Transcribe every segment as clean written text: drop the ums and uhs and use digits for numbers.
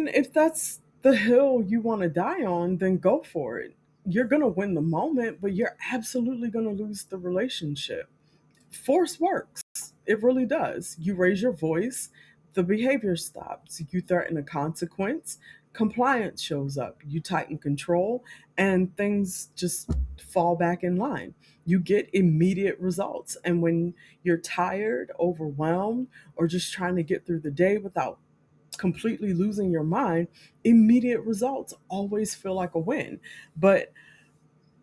mean, if that's the hill you want to die on, then go for it. You're going to win the moment, but you're absolutely going to lose the relationship. Force works. It really does. You raise your voice, the behavior stops. You threaten a consequence, compliance shows up. You tighten control, and things just fall back in line. You get immediate results. And when you're tired, overwhelmed, or just trying to get through the day without completely losing your mind, immediate results always feel like a win. But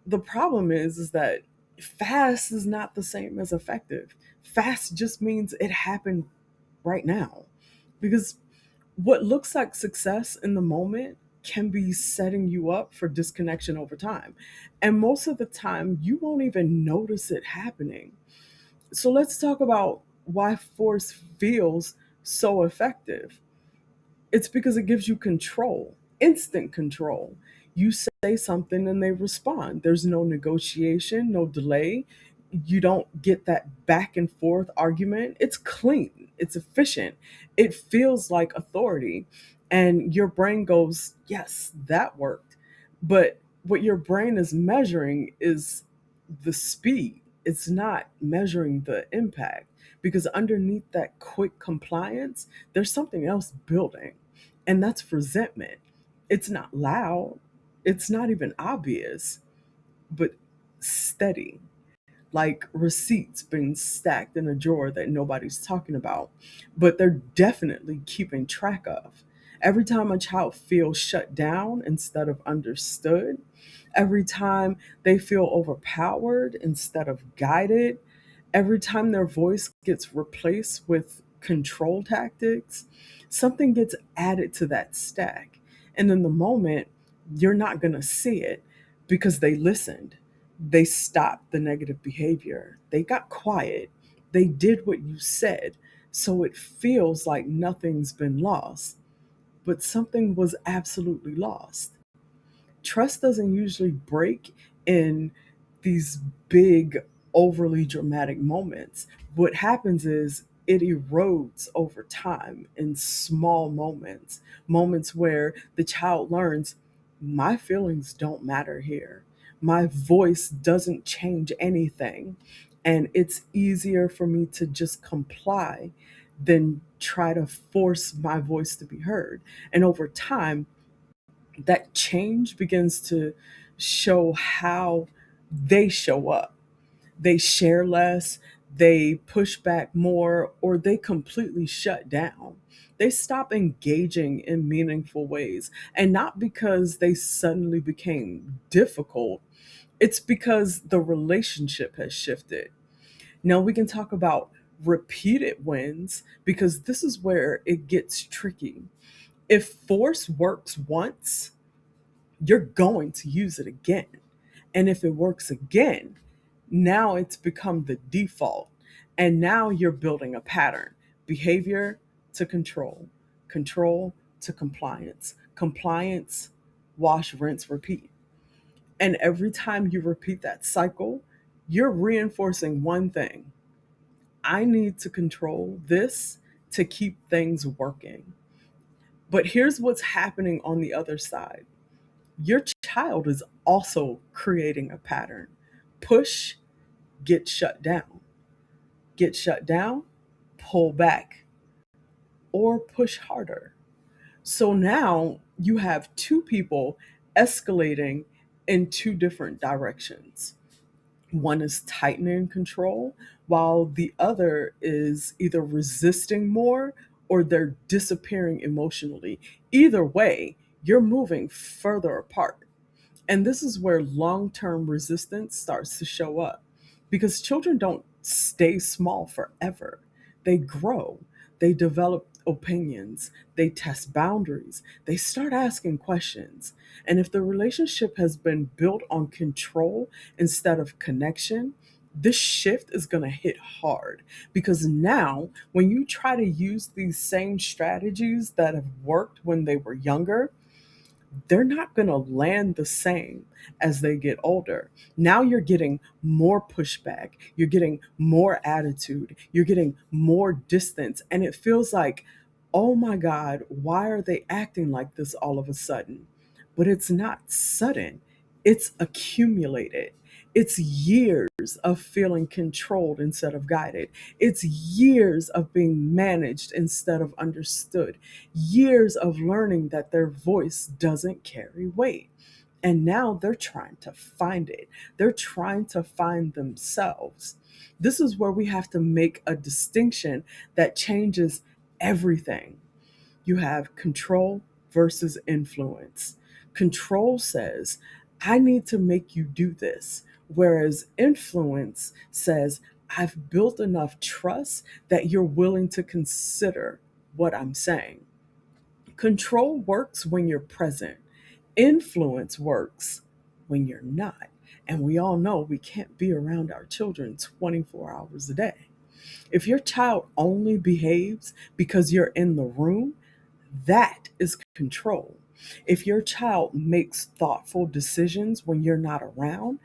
the problem is that fast is not the same as effective. Fast just means it happened right now. Because what looks like success in the moment can be setting you up for disconnection over time. And most of the time, you won't even notice it happening. So let's talk about why force feels so effective. It's because it gives you control, instant control. You say something and they respond. There's no negotiation, no delay. You don't get that back and forth argument. It's clean, it's efficient. It feels like authority. And your brain goes, yes, that worked. But what your brain is measuring is the speed, it's not measuring the impact. Because underneath that quick compliance, there's something else building, and that's resentment. It's not loud, it's not even obvious, but steady, like receipts being stacked in a drawer that nobody's talking about, but they're definitely keeping track of. Every time a child feels shut down instead of understood, every time they feel overpowered instead of guided, every time their voice gets replaced with control tactics, something gets added to that stack. And in the moment, you're not going to see it because they listened. They stopped the negative behavior. They got quiet. They did what you said. So it feels like nothing's been lost, but something was absolutely lost. Trust doesn't usually break in these big, overly dramatic moments. What happens is it erodes over time in small moments, moments where the child learns my feelings don't matter here. My voice doesn't change anything. And it's easier for me to just comply than try to force my voice to be heard. And over time, that change begins to show how they show up. They share less, they push back more, or they completely shut down. They stop engaging in meaningful ways. And not because they suddenly became difficult, it's because the relationship has shifted. Now we can talk about repeated wins because this is where it gets tricky. If force works once, you're going to use it again. And if it works again, now it's become the default. And now you're building a pattern: behavior to control, control to compliance, compliance, wash, rinse, repeat. And every time you repeat that cycle, you're reinforcing one thing: I need to control this to keep things working. But here's what's happening on the other side: your child is also creating a pattern. Push, get shut down. Get shut down, pull back, or push harder. So now you have two people escalating in two different directions. One is tightening control, while the other is either resisting more or they're disappearing emotionally. Either way, you're moving further apart. And this is where long term resistance starts to show up because children don't stay small forever. They grow, they develop opinions, they test boundaries, they start asking questions. And if the relationship has been built on control instead of connection, this shift is going to hit hard because now, when you try to use these same strategies that have worked when they were younger, they're not going to land the same as they get older. Now you're getting more pushback, you're getting more attitude, you're getting more distance, and it feels like oh my God, why are they acting like this all of a sudden? But it's not sudden, it's accumulated. It's years of feeling controlled instead of guided. It's years of being managed instead of understood. Years of learning that their voice doesn't carry weight. And now they're trying to find it. They're trying to find themselves. This is where we have to make a distinction that changes everything. You have control versus influence. Control says, I need to make you do this. Whereas influence says, I've built enough trust that you're willing to consider what I'm saying. Control works when you're present, influence works when you're not. And we all know we can't be around our children 24 hours a day. If your child only behaves because you're in the room, that is control. If your child makes thoughtful decisions when you're not around,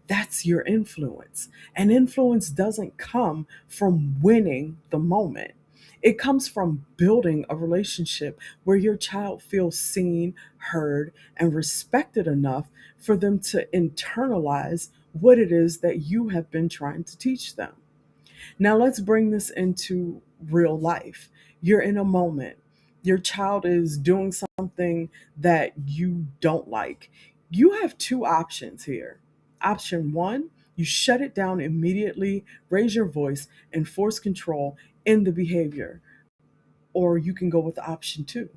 that's your influence. And influence doesn't come from winning the moment. It comes from building a relationship where your child feels seen, heard, and respected enough for them to internalize what it is that you have been trying to teach them. Now let's bring this into real life. You're in a moment. Your child is doing something that you don't like. You have two options here. Option one, you shut it down immediately, raise your voice, and force control in the behavior. Or you can go with option two,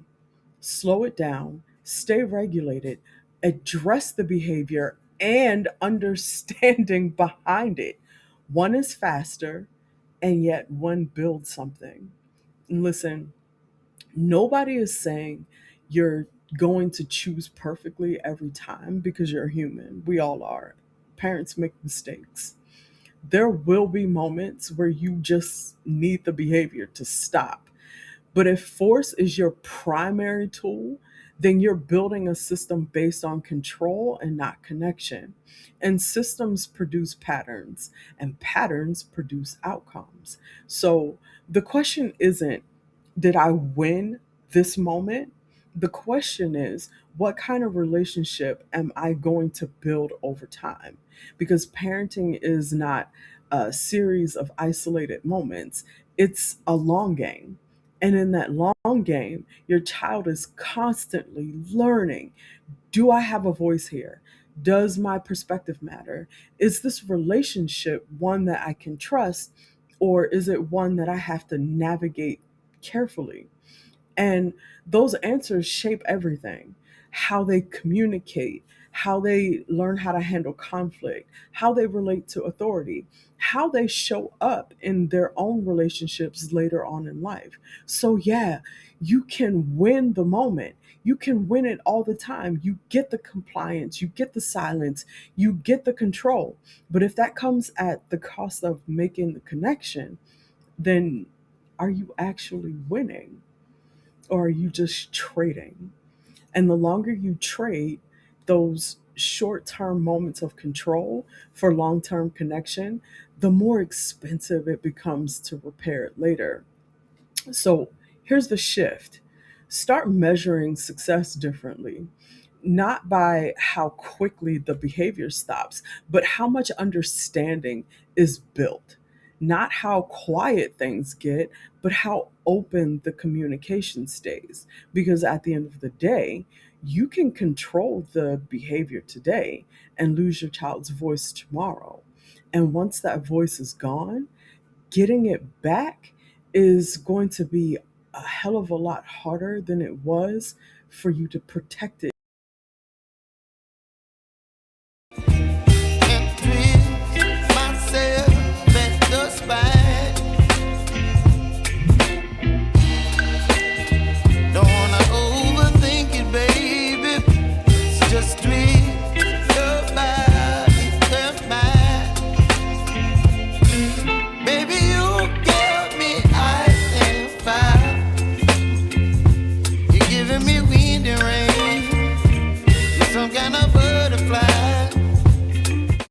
slow it down, stay regulated, address the behavior and understanding behind it. One is faster, and yet one builds something. And listen, nobody is saying you're going to choose perfectly every time because you're human. We all are. Parents make mistakes. There will be moments where you just need the behavior to stop, but if force is your primary tool, then you're building a system based on control and not connection. And systems produce patterns, and patterns produce outcomes. So the question isn't, did I win this moment? The question is, what kind of relationship am I going to build over time? Because parenting is not a series of isolated moments, it's a long game. And in that long game, your child is constantly learning, do I have a voice here? Does my perspective matter? Is this relationship one that I can trust, or is it one that I have to navigate carefully? And those answers shape everything: how they communicate, how they learn how to handle conflict, how they relate to authority, how they show up in their own relationships later on in life. So, yeah, you can win the moment. You can win it all the time. You get the compliance, you get the silence, you get the control. But if that comes at the cost of making the connection, then are you actually winning? Or are you just trading? And the longer you trade those short term moments of control for long term connection, the more expensive it becomes to repair it later. So here's the shift: start measuring success differently, not by how quickly the behavior stops, but how much understanding is built. Not how quiet things get, but how open the communication stays. Because at the end of the day, you can control the behavior today and lose your child's voice tomorrow. And once that voice is gone, getting it back is going to be a hell of a lot harder than it was for you to protect it